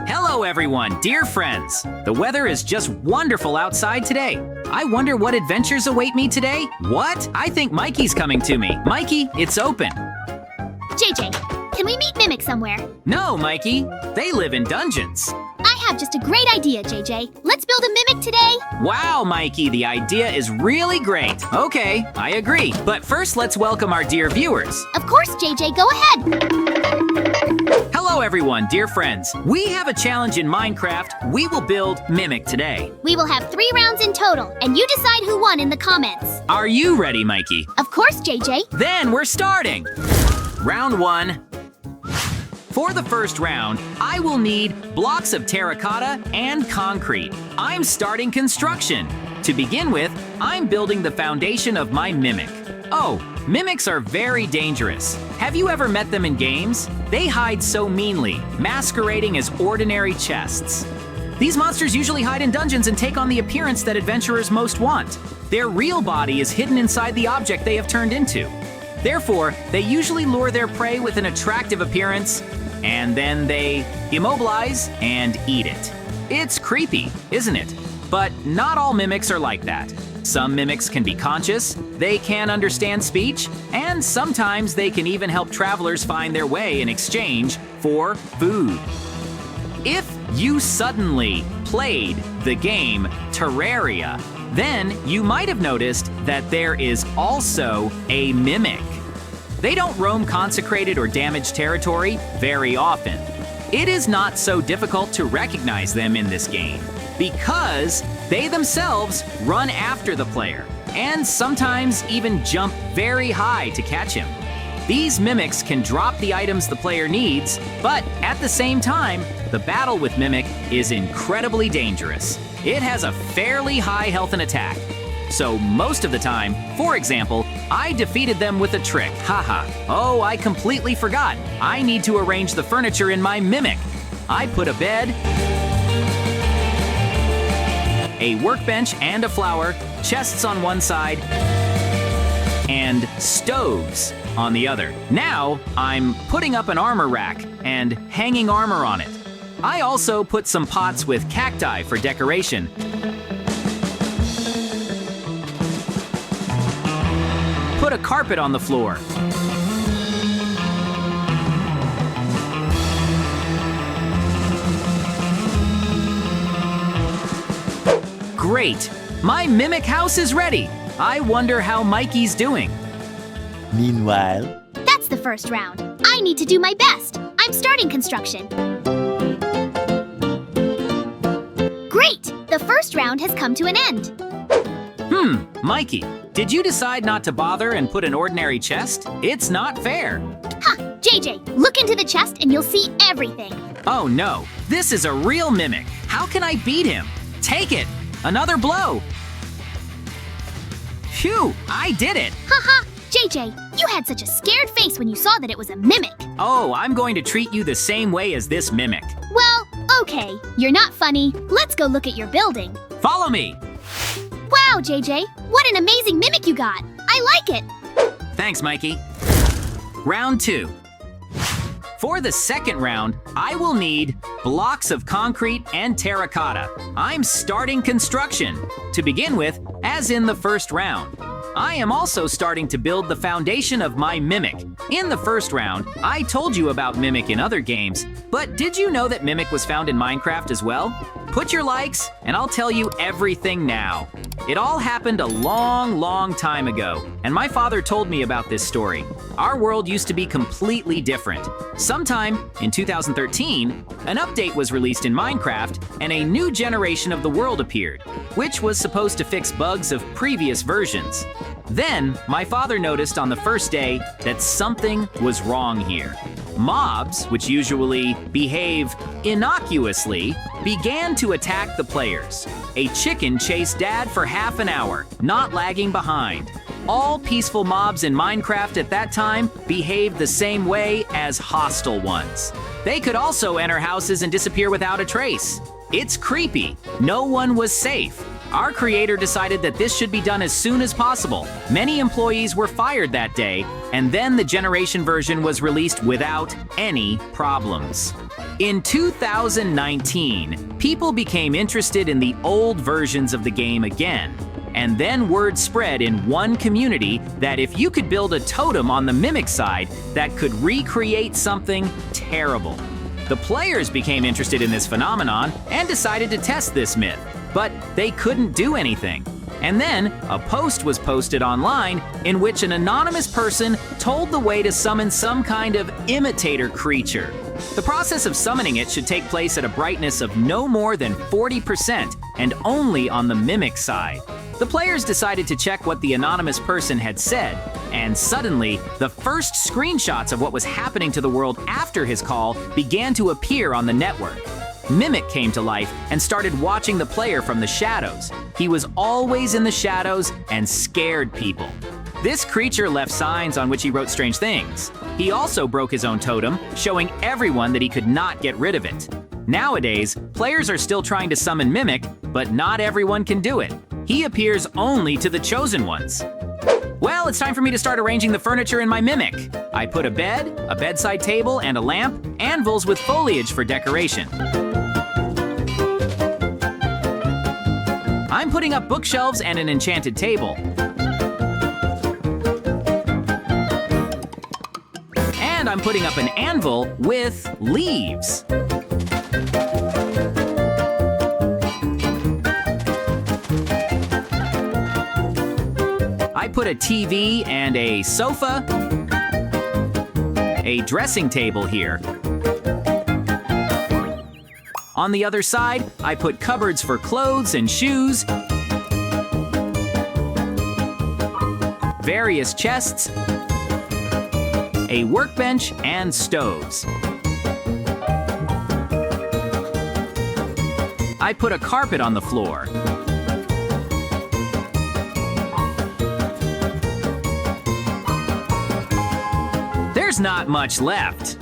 Hello everyone, dear friends. The weather is just wonderful outside today. I wonder what adventures await me today? What? I think Mikey's coming to me. Mikey, it's open. JJ, can we meet Mimic somewhere? No, Mikey. They live in dungeons. I have just a great idea, JJ. Let's build a Mimic today. Wow, Mikey, the idea is really great. Okay, I agree. But first, let's welcome our dear viewers. Of course, JJ, go ahead. Hello everyone, dear friends. We have a challenge in Minecraft. We will build Mimic today. We will have 3 rounds in total, and you decide who won in the comments. Are you ready, Mikey? Of course, JJ. Then we're starting. Round 1. For the first round, I will need blocks of terracotta and concrete. I'm starting construction. To begin with, I'm building the foundation of my Mimic. Oh, mimics are very dangerous. Have you ever met them in games? They hide so meanly, masquerading as ordinary chests. These monsters usually hide in dungeons and take on the appearance that adventurers most want. Their real body is hidden inside the object they have turned into. Therefore, they usually lure their prey with an attractive appearance, and then they immobilize and eat it. It's creepy, isn't it? But not all mimics are like that. Some mimics can be conscious, they can understand speech, and sometimes they can even help travelers find their way in exchange for food. If you suddenly played the game Terraria, then you might have noticed that there is also a mimic. They don't roam consecrated or damaged territory very often. It is not so difficult to recognize them in this game because they themselves run after the player and sometimes even jump very high to catch him. These mimics can drop the items the player needs, but at the same time, the battle with Mimic is incredibly dangerous. It has a fairly high health and attack. So most of the time, for example, I defeated them with a trick, haha. Oh, I completely forgot. I need to arrange the furniture in my Mimic. I put a bed, a workbench and a flower, chests on one side, and stoves on the other. Now, I'm putting up an armor rack and hanging armor on it. I also put some pots with cacti for decoration. Put a carpet on the floor. Great! My Mimic house is ready! I wonder how Mikey's doing. Meanwhile, That's the first round. I need to do my best. I'm starting construction. Great! The first round has come to an end. Mikey, did you decide not to bother and put an ordinary chest? It's not fair. Ha! JJ, look into the chest and you'll see everything. Oh no, this is a real Mimic. How can I beat him? Take it! Another blow! Phew, I did it! Haha! JJ, you had such a scared face when you saw that it was a Mimic. Oh, I'm going to treat you the same way as this Mimic. Well, okay. You're not funny. Let's go look at your building. Follow me! Wow, JJ, what an amazing Mimic you got. I like it. Thanks, Mikey. Round 2. For the second round, I will need blocks of concrete and terracotta. I'm starting construction. To begin with, as in the first round, I am also starting to build the foundation of my Mimic. In the first round, I told you about Mimic in other games, but did you know that Mimic was found in Minecraft as well? Put your likes, and I'll tell you everything now. It all happened a long time ago, and my father told me about this story. Our world used to be completely different. Sometime in 2013, an update was released in Minecraft, and a new generation of the world appeared, which was supposed to fix bugs of previous versions. Then, my father noticed on the first day that something was wrong here. Mobs, which usually behave innocuously, began to attack the players. A chicken chased Dad for half an hour, not lagging behind. All peaceful mobs in Minecraft at that time behaved the same way as hostile ones. They could also enter houses and disappear without a trace. It's creepy. No one was safe. Our creator decided that this should be done as soon as possible. Many employees were fired that day, and then the generation version was released without any problems. In 2019, people became interested in the old versions of the game again. And then word spread in one community that if you could build a totem on the Mimic side that could recreate something terrible. The players became interested in this phenomenon and decided to test this myth, but they couldn't do anything. And then a post was posted online in which an anonymous person told the way to summon some kind of imitator creature. The process of summoning it should take place at a brightness of no more than 40% and only on the Mimic side. The players decided to check what the anonymous person had said, and suddenly, the first screenshots of what was happening to the world after his call began to appear on the network. Mimic came to life and started watching the player from the shadows. He was always in the shadows and scared people. This creature left signs on which he wrote strange things. He also broke his own totem, showing everyone that he could not get rid of it. Nowadays, players are still trying to summon Mimic, but not everyone can do it. He appears only to the chosen ones. Well, it's time for me to start arranging the furniture in my Mimic. I put a bed, a bedside table, and a lamp, anvils with foliage for decoration. I'm putting up bookshelves and an enchanted table. And I'm putting up an anvil with leaves. I put a TV and a sofa, a dressing table here. On the other side, I put cupboards for clothes and shoes, various chests, a workbench, and stoves. I put a carpet on the floor. There's not much left.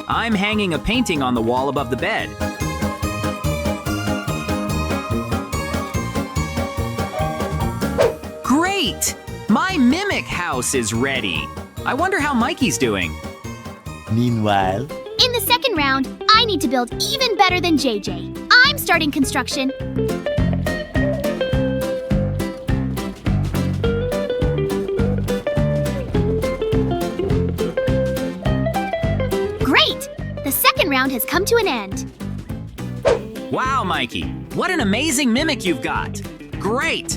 I'm hanging a painting on the wall above the bed. Great! My Mimic house is ready. I wonder how Mikey's doing. Meanwhile, In the second round, I need to build even better than JJ. I'm starting construction. Great! The second round has come to an end. Wow, Mikey, what an amazing Mimic you've got. Great!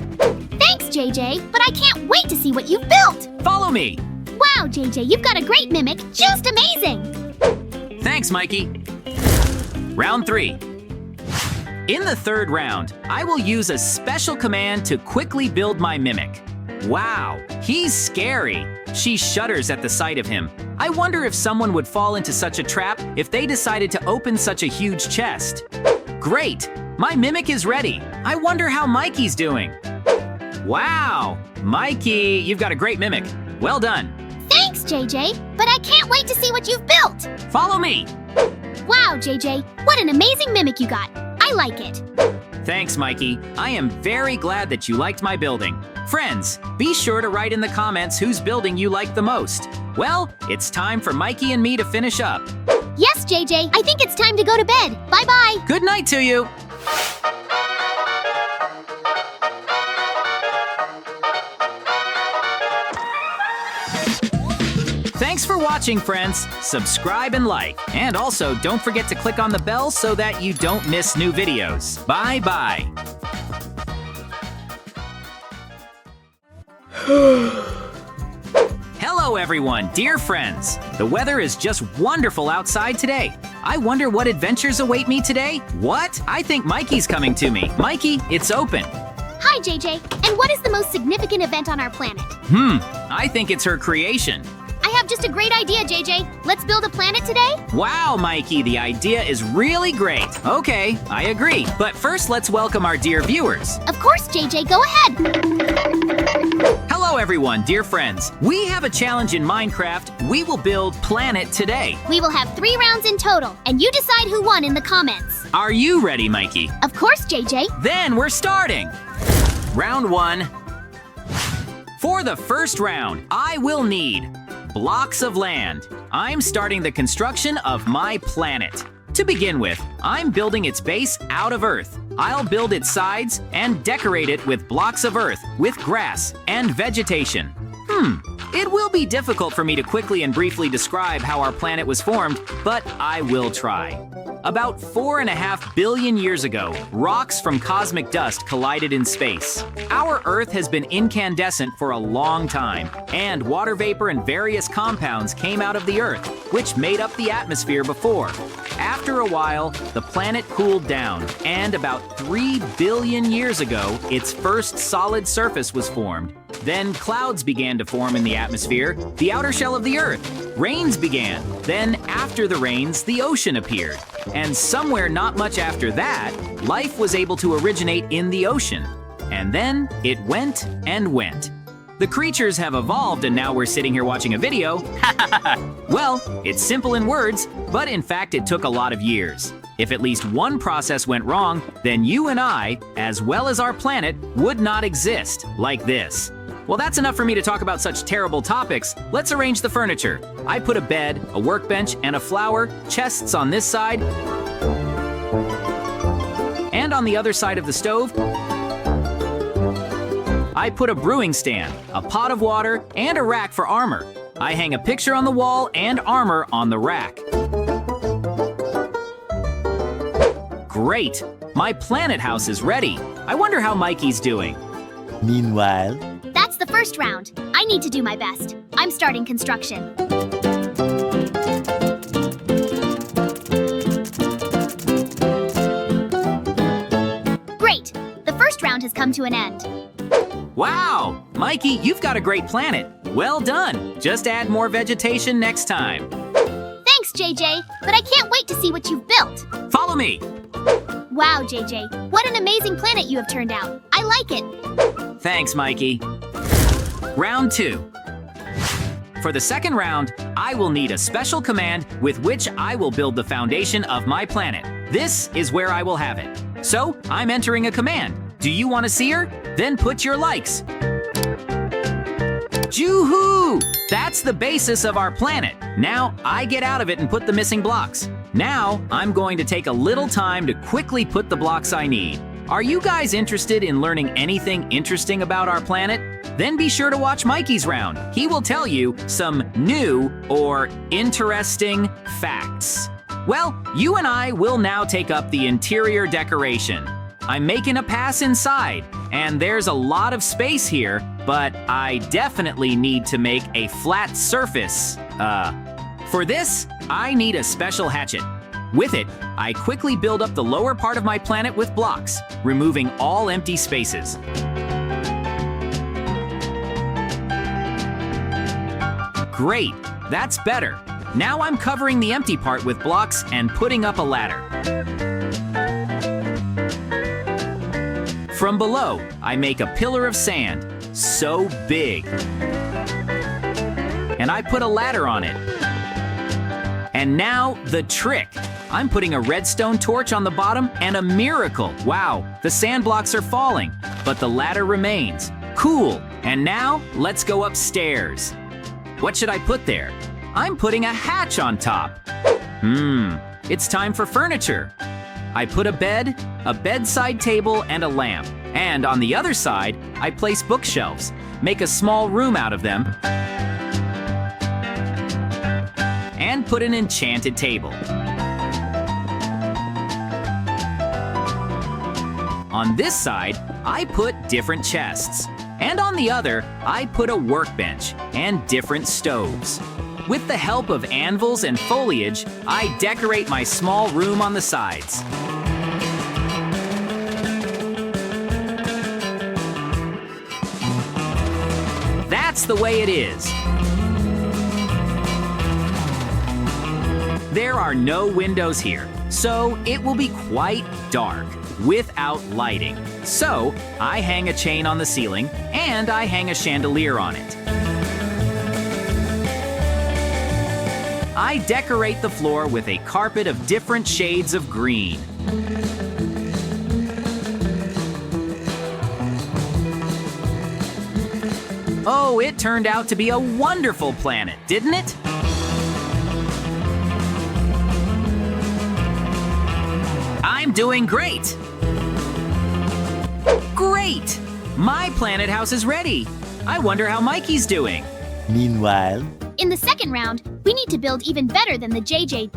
Thanks, JJ, but I can't wait to see what you've built. Follow me. Wow, JJ, you've got a great Mimic. Just amazing. Thanks, Mikey. Round 3. In the third round, I will use a special command to quickly build my Mimic. Wow, he's scary. She shudders at the sight of him. I wonder if someone would fall into such a trap if they decided to open such a huge chest. Great, my Mimic is ready. I wonder how Mikey's doing. Wow, Mikey, you've got a great Mimic. Well done. Thanks, JJ, but I can't wait to see what you've built. Follow me. Wow, JJ, what an amazing Mimic you got. I like it. Thanks, Mikey. I am very glad that you liked my building. Friends, be sure to write in the comments whose building you liked the most. Well, it's time for Mikey and me to finish up. Yes, JJ, I think it's time to go to bed. Bye-bye. Good night to you. Thanks for watching, friends. Subscribe and like. And also, don't forget to click on the bell so that you don't miss new videos. Bye-bye. Hello, everyone, dear friends. The weather is just wonderful outside today. I wonder what adventures await me today? What? I think Mikey's coming to me. Mikey, it's open. Hi, JJ. And what is the most significant event on our planet? I think it's her creation. I have just a great idea, JJ. Let's build a planet today? Wow, Mikey, the idea is really great. Okay, I agree. But first, let's welcome our dear viewers. Of course, JJ, go ahead. Hello, Hello everyone, dear friends. We have a challenge in Minecraft. We will build Planet today. We will have 3 rounds in total, and you decide who won in the comments. Are you ready, Mikey? Of course, JJ. Then we're starting. Round 1. For the first round, I will need blocks of land. I'm starting the construction of my planet. To begin with, I'm building its base out of earth. I'll build its sides and decorate it with blocks of earth, with grass and vegetation. It will be difficult for me to quickly and briefly describe how our planet was formed, but I will try. About 4.5 billion years ago, rocks from cosmic dust collided in space. Our Earth has been incandescent for a long time, and water vapor and various compounds came out of the Earth, which made up the atmosphere before. After a while, the planet cooled down, and about 3 billion years ago, its first solid surface was formed. Then clouds began to form in the atmosphere, the outer shell of the Earth. Rains began. Then, after the rains, the ocean appeared. And somewhere not much after that, life was able to originate in the ocean. And then it went and went. The creatures have evolved, and now we're sitting here watching a video. Well, it's simple in words, but in fact it took a lot of years. If at least one process went wrong, then you and I, as well as our planet, would not exist like this. Well, that's enough for me to talk about such terrible topics. Let's arrange the furniture. I put a bed, a workbench, and a flower, chests on this side, and on the other side of the stove, I put a brewing stand, a pot of water, and a rack for armor. I hang a picture on the wall and armor on the rack. Great! My planet house is ready. I wonder how Mikey's doing. Meanwhile, That's the first round. I need to do my best. I'm starting construction. Great! The first round has come to an end. Wow! Mikey, you've got a great planet. Well done. Just add more vegetation next time. Thanks, JJ, but I can't wait to see what you've built. Follow me. Wow, JJ, what an amazing planet you have turned out. I like it. Thanks, Mikey. Round 2. For the second round, I will need a special command with which I will build the foundation of my planet. This is where I will have it. So, I'm entering a command. Do you want to see her? Then put your likes. Joo-hoo! That's the basis of our planet. Now, I get out of it and put the missing blocks. Now, I'm going to take a little time to quickly put the blocks I need. Are you guys interested in learning anything interesting about our planet? Then be sure to watch Mikey's round. He will tell you some new or interesting facts. Well, you and I will now take up the interior decoration. I'm making a pass inside, and there's a lot of space here, but I definitely need to make a flat surface. For this, I need a special hatchet. With it, I quickly build up the lower part of my planet with blocks, removing all empty spaces. Great, that's better. Now I'm covering the empty part with blocks and putting up a ladder. From below, I make a pillar of sand, so big. And I put a ladder on it. And now, the trick. I'm putting a redstone torch on the bottom and a miracle. Wow, the sand blocks are falling, but the ladder remains. Cool, and now, let's go upstairs. What should I put there? I'm putting a hatch on top. It's time for furniture. I put a bed, a bedside table, and a lamp. And on the other side, I place bookshelves. Make a small room out of them. And put an enchanted table. On this side, I put different chests. And on the other, I put a workbench and different stoves. With the help of anvils and foliage, I decorate my small room on the sides. That's the way it is. There are no windows here, so it will be quite dark. without lighting. So, I hang a chain on the ceiling and I hang a chandelier on it. I decorate the floor with a carpet of different shades of green. Oh, it turned out to be a wonderful planet, didn't it? I'm doing great! Great! My planet house is ready. I wonder how Mikey's doing. Meanwhile, In the second round, we need to build even better than the JJ.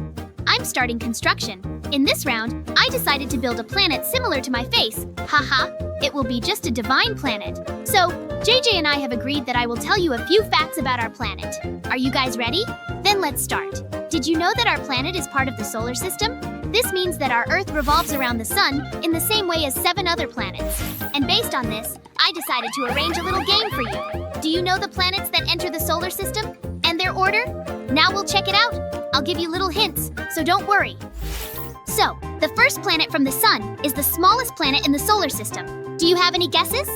I'm starting construction. In this round, I decided to build a planet similar to my face. Haha, it will be just a divine planet. So, JJ and I have agreed that I will tell you a few facts about our planet. Are you guys ready? Then let's start. Did you know that our planet is part of the solar system? This means that our Earth revolves around the sun in the same way as 7 other planets. And based on this, I decided to arrange a little game for you. Do you know the planets that enter the solar system and their order? Now we'll check it out. I'll give you little hints, so don't worry. So, the first planet from the sun is the smallest planet in the solar system. Do you have any guesses?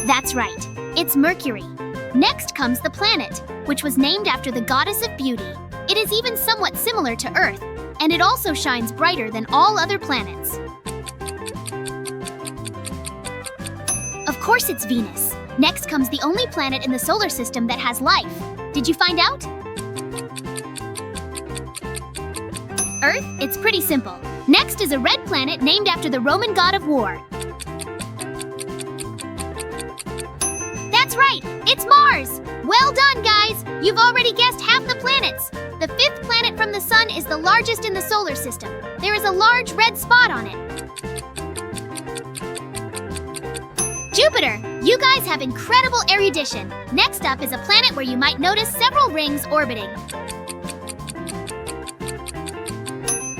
That's right, it's Mercury. Next comes the planet, which was named after the goddess of beauty. It is even somewhat similar to Earth, and it also shines brighter than all other planets. Of course it's Venus. Next comes the only planet in the solar system that has life. Did you find out? Earth? It's pretty simple. Next is a red planet named after the Roman god of war. That's right, it's Mars! Well done, guys! You've already guessed half the planets. The 5th planet from the sun is the largest in the solar system. There is a large red spot on it. Jupiter! You guys have incredible erudition. Next up is a planet where you might notice several rings orbiting.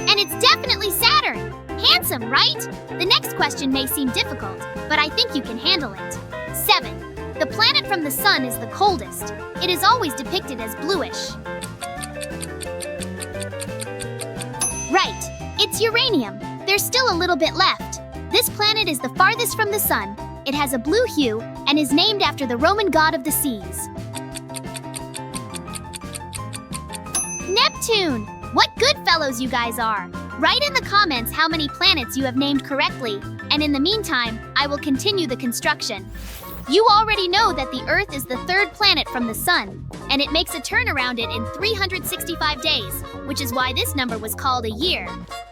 And it's definitely Saturn! Handsome, right? The next question may seem difficult, but I think you can handle it. 7. The planet from the sun is the coldest. It is always depicted as bluish. Right, it's uranium. There's still a little bit left. This planet is the farthest from the sun. It has a blue hue and is named after the Roman god of the seas. Neptune! What good fellows you guys are! Write in the comments how many planets you have named correctly, and in the meantime, I will continue the construction. You already know that the Earth is the 3rd planet from the sun, and it makes a turn around it in 365 days, which is why this number was called a year.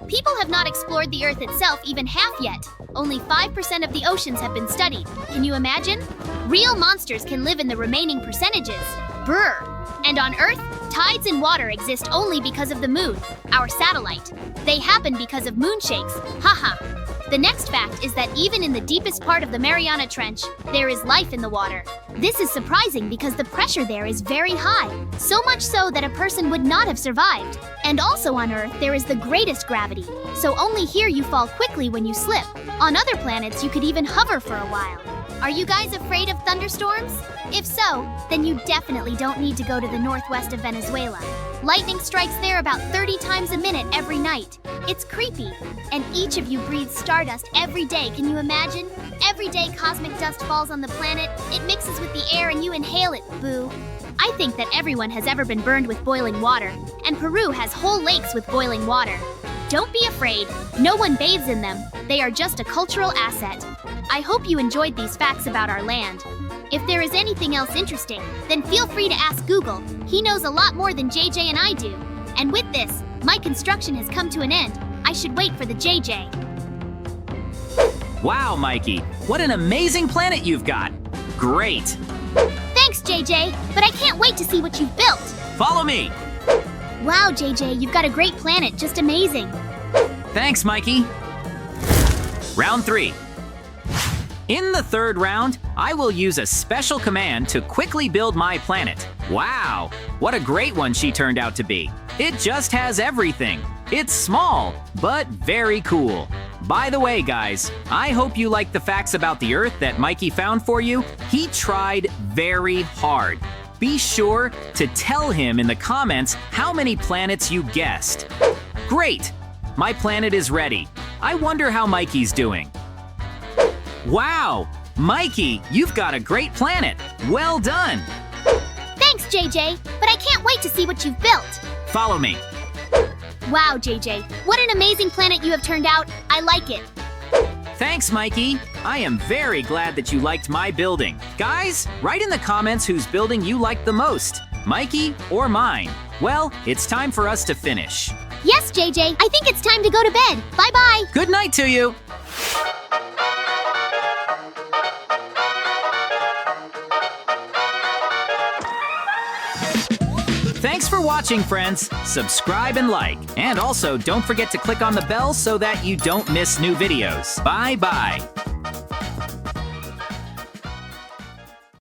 People have not explored the Earth itself even half yet. Only 5% of the oceans have been studied. Can you imagine? Real monsters can live in the remaining percentages. Brr! And on Earth, tides and water exist only because of the moon, our satellite. They happen because of moonshakes. Haha! The next fact is that even in the deepest part of the Mariana Trench, there is life in the water. This is surprising because the pressure there is very high, so much so that a person would not have survived. And also on Earth, there is the greatest gravity, so only here you fall quickly when you slip. On other planets, you could even hover for a while. Are you guys afraid of thunderstorms? If so, then you definitely don't need to go to the northwest of Venezuela. Lightning strikes there about 30 times a minute every night. It's creepy. And each of you breathes stardust every day, can you imagine? Every day cosmic dust falls on the planet, it mixes with the air and you inhale it, boo. I think that everyone has ever been burned with boiling water, and Peru has whole lakes with boiling water. Don't be afraid, no one bathes in them. They are just a cultural asset. I hope you enjoyed these facts about our land. If there is anything else interesting, then feel free to ask Google. He knows a lot more than JJ and I do. And with this, my construction has come to an end. I should wait for the JJ. Wow, Mikey, what an amazing planet you've got. Great. Thanks, JJ, but I can't wait to see what you've built. Follow me. Wow, JJ, you've got a great planet, just amazing. Thanks, Mikey. Round 3. In the 3rd round, I will use a special command to quickly build my planet. Wow, what a great one she turned out to be. It just has everything. It's small, but very cool. By the way, guys, I hope you like the facts about the Earth that Mikey found for you. He tried very hard. Be sure to tell him in the comments how many planets you guessed. Great! my planet is ready. I wonder how Mikey's doing. Wow! Mikey, you've got a great planet. Well done! Thanks, JJ, but I can't wait to see what you've built. Follow me. Wow, JJ, what an amazing planet you have turned out. I like it. Thanks, Mikey. I am very glad that you liked my building. Guys, write in the comments whose building you liked the most, Mikey or mine. Well, it's time for us to finish. Yes, JJ, I think it's time to go to bed. Bye-bye. Good night to you. Thanks for watching, friends. Subscribe and like. And also, don't forget to click on the bell so that you don't miss new videos. Bye-bye.